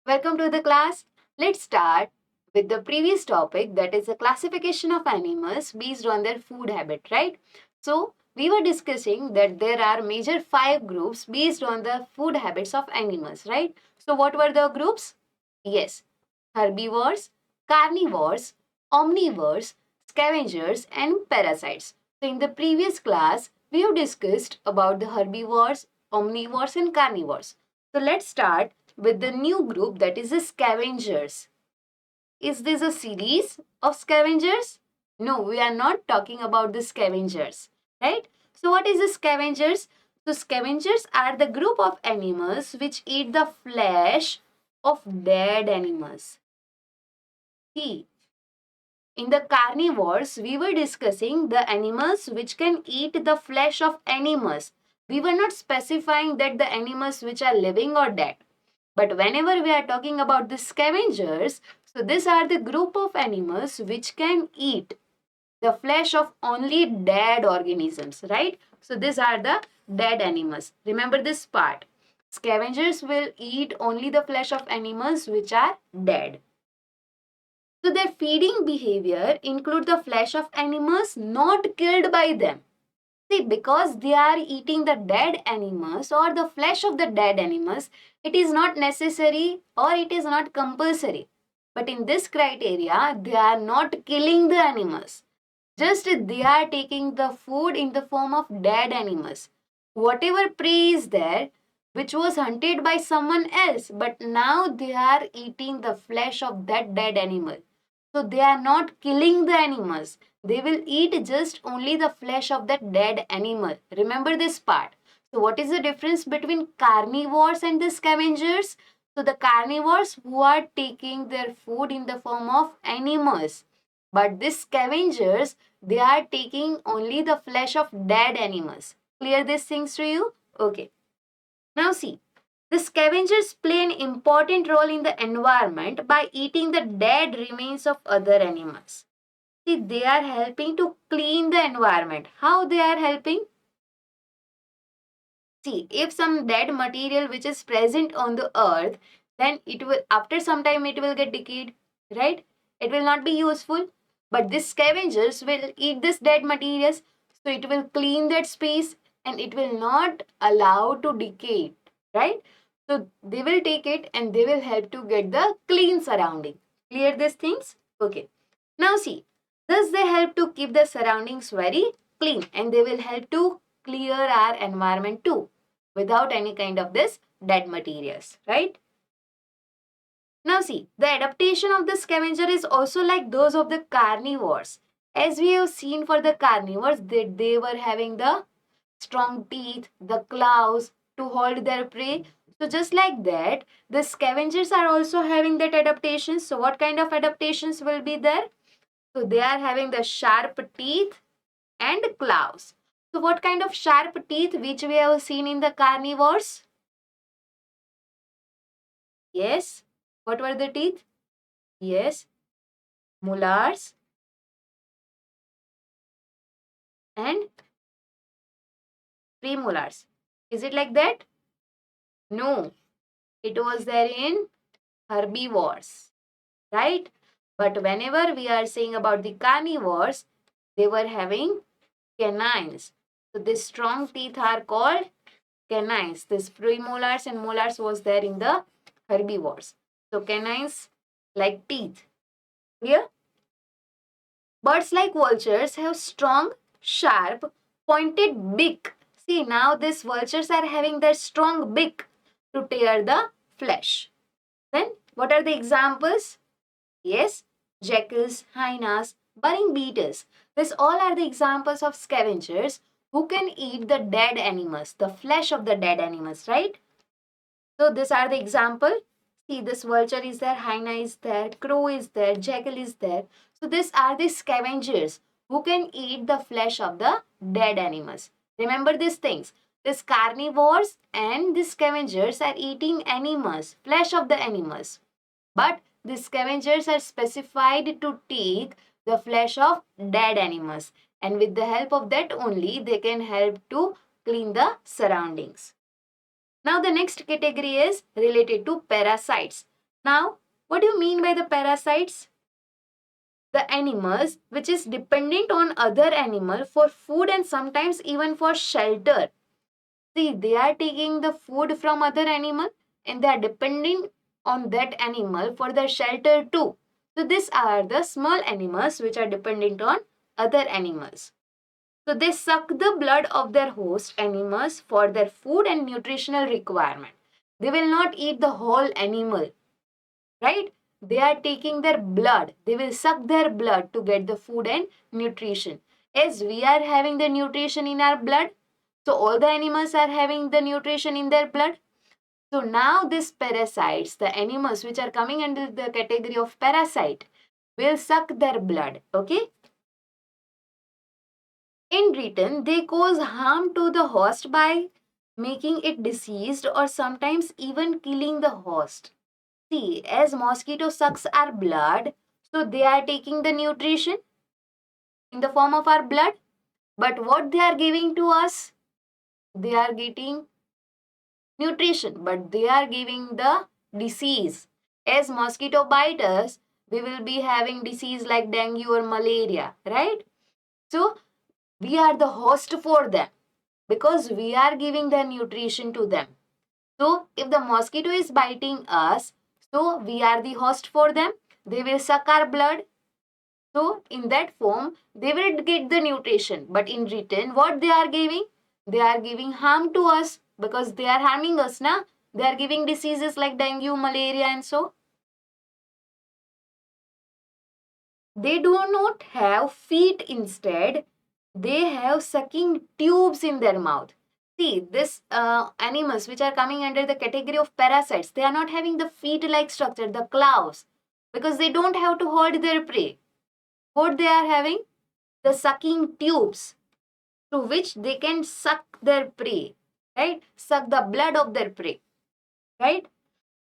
Welcome to the class. Let's start with the previous topic, that is the classification of animals based on their food habit, right? So, we were discussing that there are major five groups based on the food habits of animals, right? So, what were the groups? Yes, herbivores, carnivores, omnivores, scavengers, and parasites. So, in the previous class, we have discussed about the herbivores, omnivores, and carnivores. So, let's start with the new group, that is the scavengers. Is this a series of scavengers? No, we are not talking about the scavengers, right? So, what is the scavengers? So, scavengers are the group of animals which eat the flesh of dead animals. See, in the carnivores, we were discussing the animals which can eat the flesh of animals. We were not specifying that the animals which are living or dead. But whenever we are talking about the scavengers, so these are the group of animals which can eat the flesh of only dead organisms, right? So these are the dead animals. Remember this part. Scavengers will eat only the flesh of animals which are dead. So their feeding behavior include the flesh of animals not killed by them. See, because they are eating the dead animals or the flesh of the dead animals, it is not necessary or it is not compulsory. But in this criteria, they are not killing the animals. Just they are taking the food in the form of dead animals. Whatever prey is there, which was hunted by someone else, but now they are eating the flesh of that dead animal. So they are not killing the animals. They will eat just only the flesh of that dead animal. Remember this part. So what is the difference between carnivores and the scavengers? So the carnivores who are taking their food in the form of animals. But these scavengers, they are taking only the flesh of dead animals. Clear these things to you? Okay. Now see, the scavengers play an important role in the environment by eating the dead remains of other animals. See, they are helping to clean the environment. How they are helping? See, if some dead material which is present on the earth, then it will, after some time, it will get decayed, right? It will not be useful. But these scavengers will eat this dead materials, so it will clean that space and it will not allow to decay, right? So they will take it and they will help to get the clean surrounding. Clear these things? Okay. Now see, thus they help to keep the surroundings very clean and they will help to clear our environment too without any kind of this dead materials, right? Now see, the adaptation of the scavenger is also like those of the carnivores. As we have seen for the carnivores, that they were having the strong teeth, the claws to hold their prey. So just like that, the scavengers are also having that adaptation. So what kind of adaptations will be there? So they are having the sharp teeth and claws. So what kind of sharp teeth which we have seen in the carnivores? Yes. What were the teeth? Yes. Molars and premolars. Is it like that? No. It was there in herbivores, right? But whenever we are saying about the carnivores, they were having canines. So these strong teeth are called canines. This premolars and molars was there in the herbivores. So canines like teeth. Clear? Birds like vultures have strong, sharp, pointed beak. See, now these vultures are having their strong beak to tear the flesh. Then, what are the examples? Yes, jackals, hyenas, burrowing beetles. These all are the examples of scavengers who can eat the dead animals, the flesh of the dead animals, right? So these are the example. See, this vulture is there, hyena is there, crow is there, jackal is there. So these are the scavengers who can eat the flesh of the dead animals. Remember these things. These carnivores and these scavengers are eating animals, flesh of the animals. But the scavengers are specified to take the flesh of dead animals. And with the help of that only, they can help to clean the surroundings. Now the next category is related to parasites. Now, what do you mean by the parasites? The animals which is dependent on other animal for food and sometimes even for shelter. See, they are taking the food from other animal and they are depending on that animal for their shelter too. So these are the small animals which are dependent on other animals. So they suck the blood of their host animals for their food and nutritional requirement. They will not eat the whole animal, right? They are taking their blood. They will suck their blood to get the food and nutrition. As we are having the nutrition in our blood, so all the animals are having the nutrition in their blood. So now these parasites, the animals which are coming under the category of parasite, will suck their blood, okay? In return, they cause harm to the host by making it diseased or sometimes even killing the host. See, as mosquito sucks our blood, so they are taking the nutrition in the form of our blood. But what they are giving to us? They are getting nutrition, but they are giving the disease. As mosquito bite us, we will be having disease like dengue or malaria, right? So we are the host for them because we are giving the nutrition to them. So if the mosquito is biting us, so we are the host for them. They will suck our blood. So in that form, they will get the nutrition. But in return, what they are giving? They are giving harm to us because they are harming us, na? They are giving diseases like dengue, malaria, and so. They do not have feet instead. They have sucking tubes in their mouth. See, this animals which are coming under the category of parasites, they are not having the feet-like structure, the claws, because they don't have to hold their prey. What they are having? The sucking tubes through which they can suck their prey, right? Suck the blood of their prey, right?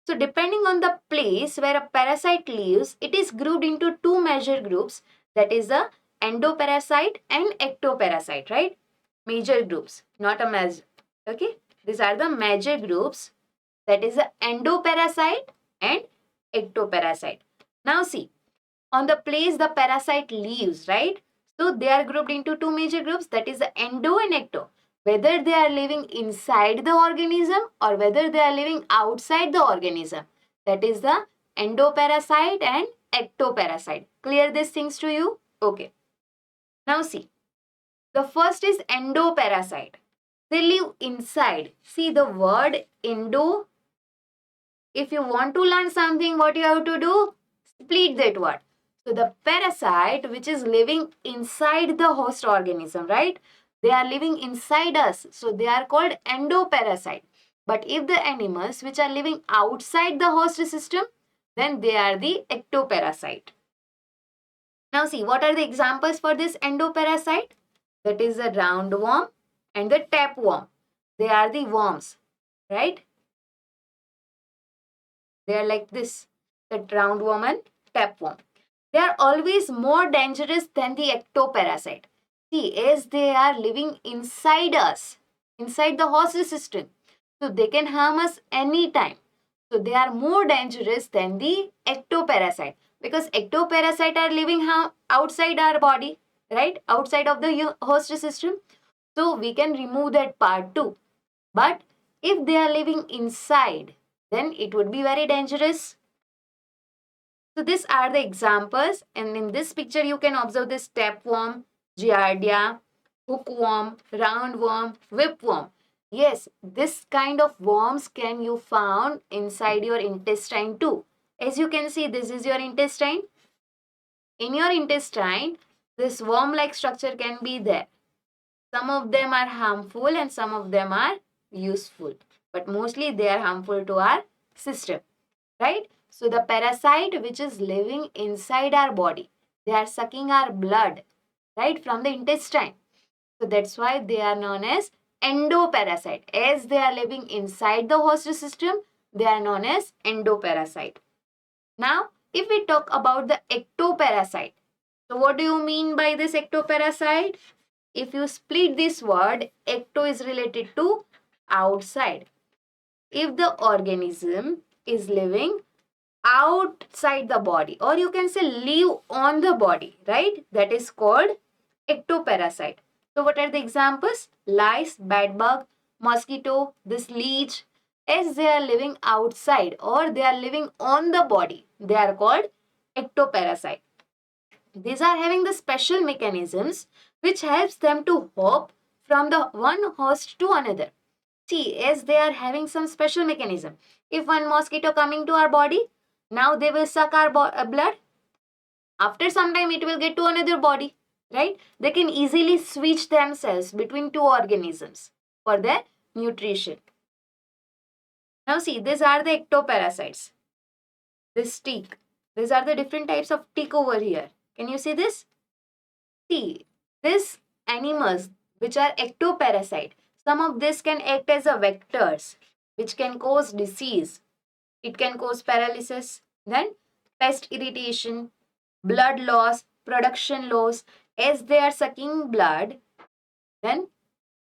So depending on the place where a parasite lives, it is grouped into two major groups, that is the endoparasite and ectoparasite, right? Major groups, not a major. Okay, these are the major groups, that is the endoparasite and ectoparasite. Now see, on the place the parasite lives, right? So they are grouped into two major groups, that is the endo and ecto. Whether they are living inside the organism or whether they are living outside the organism. That is the endoparasite and ectoparasite. Clear these things to you? Okay. Now see, the first is endoparasite. They live inside. See the word endo. If you want to learn something, what you have to do? Split that word. So the parasite which is living inside the host organism, right? They are living inside us. So they are called endoparasite. But if the animals which are living outside the host system, then they are the ectoparasite. Now see, what are the examples for this endoparasite? That is the roundworm and the tapeworm. They are the worms, right? They are like this, the roundworm and tapeworm. They are always more dangerous than the ectoparasite. See, as they are living inside us, inside the host system, so they can harm us anytime. So they are more dangerous than the ectoparasite because ectoparasite are living outside our body, right? Outside of the host system. So we can remove that part too. But if they are living inside, then it would be very dangerous. So these are the examples, and in this picture you can observe this tapeworm, giardia, hookworm, roundworm, whipworm. Yes, this kind of worms can you found inside your intestine too. As you can see, this is your intestine. In your intestine, this worm-like structure can be there. Some of them are harmful and some of them are useful, but mostly they are harmful to our system, right? So the parasite which is living inside our body, they are sucking our blood, right, from the intestine. So that's why they are known as endoparasite. As they are living inside the host system, they are known as endoparasite. Now, if we talk about the ectoparasite, so what do you mean by this ectoparasite? If you split this word, ecto is related to outside. If the organism is living outside the body, or you can say live on the body, right? That is called ectoparasite. So what are the examples? Lice, bedbug, mosquito, this leech. As they are living outside or they are living on the body, they are called ectoparasite. These are having the special mechanisms which helps them to hop from the one host to another. See, as they are having some special mechanism. If one mosquito coming to our body, now they will suck our blood. After some time, it will get to another body, right? They can easily switch themselves between two organisms for their nutrition. Now see, these are the ectoparasites. This tick. These are the different types of tick over here. Can you see this? See, these animals which are ectoparasite, some of this can act as a vectors which can cause disease. It can cause paralysis, then pest irritation, blood loss, production loss. As they are sucking blood, then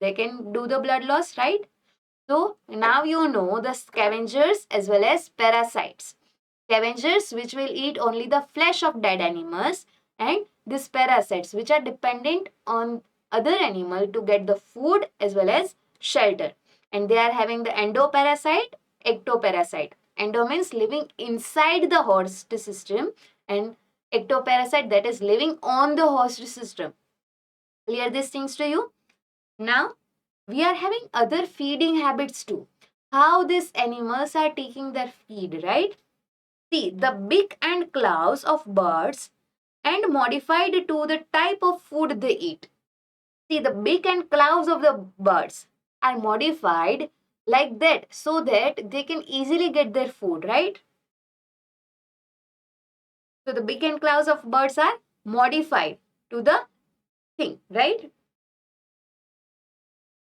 they can do the blood loss, right? So now you know the scavengers as well as parasites. Scavengers which will eat only the flesh of dead animals, and these parasites which are dependent on other animal to get the food as well as shelter. And they are having the endoparasite, ectoparasite. Endo means living inside the host system, and ectoparasite that is living on the host system. Clear these things to you? Now we are having other feeding habits too. How these animals are taking their feed, right? See, the beak and claws of birds and modified to the type of food they eat. See, the beak and claws of the birds are modified like that so that they can easily get their food, right? So the beak and claws of birds are modified to the thing, right?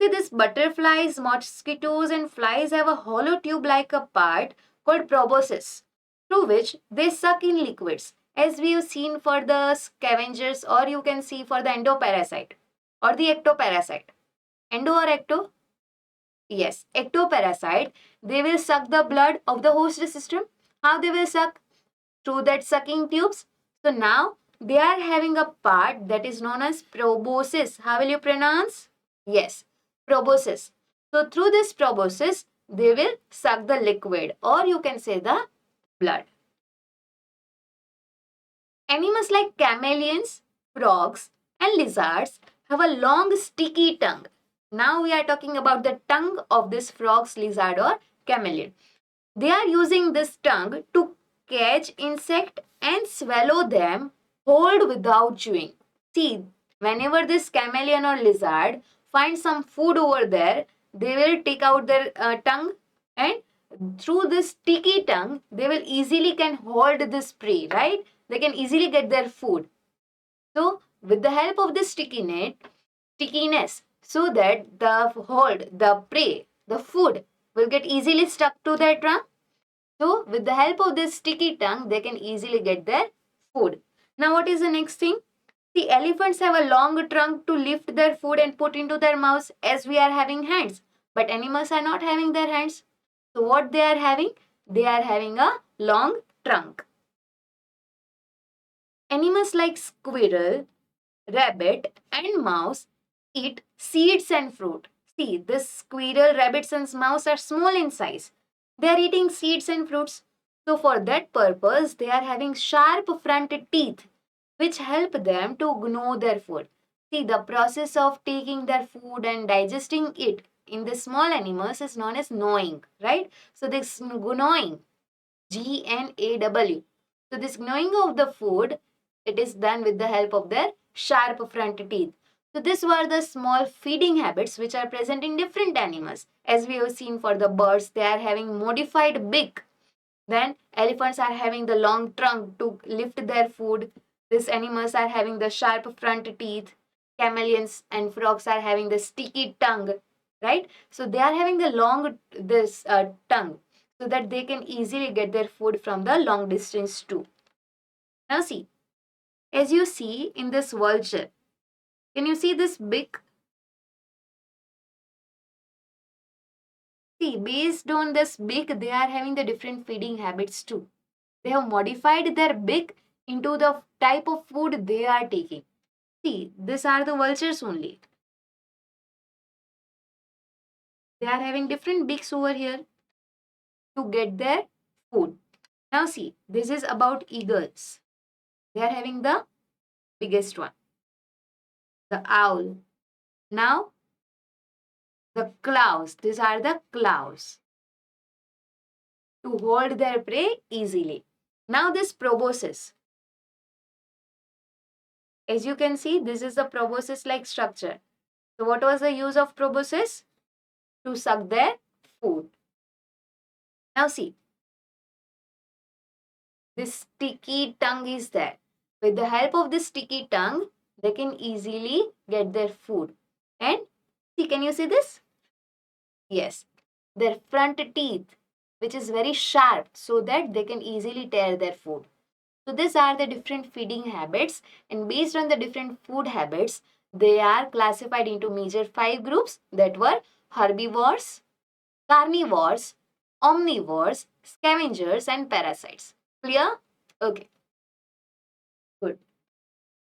See, these butterflies, mosquitoes, and flies have a hollow tube like a part called proboscis, through which they suck in liquids, as we have seen for the scavengers, or you can see for the endoparasite or the ectoparasite. Endo or ecto? Yes, ectoparasite. They will suck the blood of the host system. How they will suck? Through that sucking tubes. So now they are having a part that is known as proboscis. How will you pronounce? Yes, proboscis. So through this proboscis, they will suck the liquid, or you can say the blood. Animals like chameleons, frogs, and lizards have a long sticky tongue. Now we are talking about the tongue of this frogs, lizard, or chameleon. They are using this tongue to catch insect and swallow them whole without chewing. See, whenever this chameleon or lizard find some food over there, they will take out their tongue, and through this sticky tongue, they will easily can hold this prey, right? They can easily get their food. So, with the help of this stickiness, so that the hold, the prey, the food will get easily stuck to their tongue. So, with the help of this sticky tongue, they can easily get their food. Now, what is the next thing? The elephants have a long trunk to lift their food and put into their mouths, as we are having hands. But animals are not having their hands. So what they are having? They are having a long trunk. Animals like squirrel, rabbit, and mouse eat seeds and fruit. See, this squirrel, rabbits, and mouse are small in size. They are eating seeds and fruits. So for that purpose, they are having sharp front teeth which help them to gnaw their food. See, the process of taking their food and digesting it in the small animals is known as gnawing, right? So this gnawing, Gnaw. So this gnawing of the food, it is done with the help of their sharp front teeth. So these were the small feeding habits which are present in different animals. As we have seen for the birds, they are having modified beak. Then elephants are having the long trunk to lift their food. These animals are having the sharp front teeth. Chameleons and frogs are having the sticky tongue, right? So they are having the long this tongue so that they can easily get their food from the long distance too. Now see, as you see in this vulture, can you see this big? See, based on this big, they are having the different feeding habits too. They have modified their beak into the type of food they are taking. See, these are the vultures only. They are having different beaks over here to get their food. Now see, this is about eagles. They are having the biggest one, the owl. Now the claws, these are the claws to hold their prey easily. Now this proboscis. As you can see, this is the proboscis like structure. So what was the use of proboscis? To suck their food. Now see, this sticky tongue is there. With the help of this sticky tongue, they can easily get their food. And see, can you see this? Yes, their front teeth, which is very sharp so that they can easily tear their food. So these are the different feeding habits, and based on the different food habits, they are classified into major 5 groups that were herbivores, carnivores, omnivores, scavengers, and parasites. Clear? Okay, good.